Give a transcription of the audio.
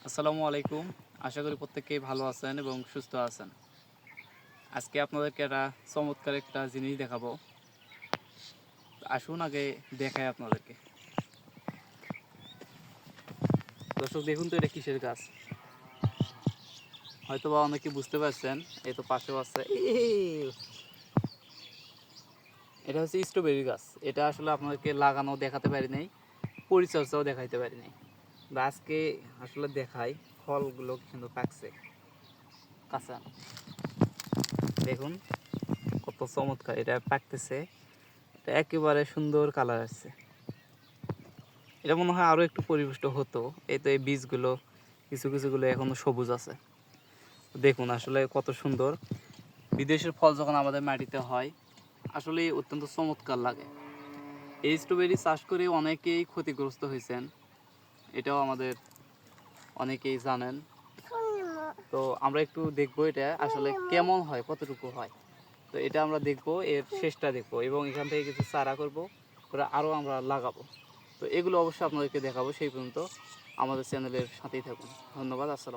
আসসালামু আলাইকুম। আশা করি প্রত্যেকেই ভালো আছেন এবং সুস্থ আছেন। আজকে আপনাদেরকে চমৎকার একটা জিনিস দেখাবো। আসুন আগে দেখাই আপনাদেরকে। দর্শক দেখুন তো এটা কিসের গাছ? হয়তোবা অনেকে বুঝতে পারছেন। এই তো পাশেও আছে। এটা হচ্ছে স্ট্রবেরি গাছ। এটা আসলে আপনাদেরকে লাগানো দেখাতে পারি নাই, পরিচর্যাও দেখাইতে পারি নাই। আজকে আসলে দেখাই ফলগুলো কিন্তু পাকছে কাঁচা। দেখুন কত চমৎকার এটা পাকতেছে। এটা একেবারে সুন্দর কালার আসছে। এটা মনে হয় আরও একটু পরিপুষ্ট হতো। এই তো এই বীজগুলো কিছু কিছুগুলো এখনো সবুজ আছে। দেখুন আসলে কত সুন্দর। বিদেশের ফল যখন আমাদের মাটিতে হয় আসলে অত্যন্ত চমৎকার লাগে। এই স্ট্রবেরি চাষ করে অনেকেই ক্ষতিগ্রস্ত হয়েছেন, এটাও আমাদের অনেকেই জানেন। তো আমরা একটু দেখবো এটা আসলে কেমন হয়, কতটুকু হয়। তো এটা আমরা দেখবো, এর শেষটা দেখবো এবং এখান থেকে কিছু চারা করবো, করে আরও আমরা লাগাবো। তো এগুলো অবশ্যই আপনাদেরকে দেখাবো। সেই পর্যন্ত আমাদের চ্যানেলের সাথেই থাকুন। ধন্যবাদ। আসসালাম।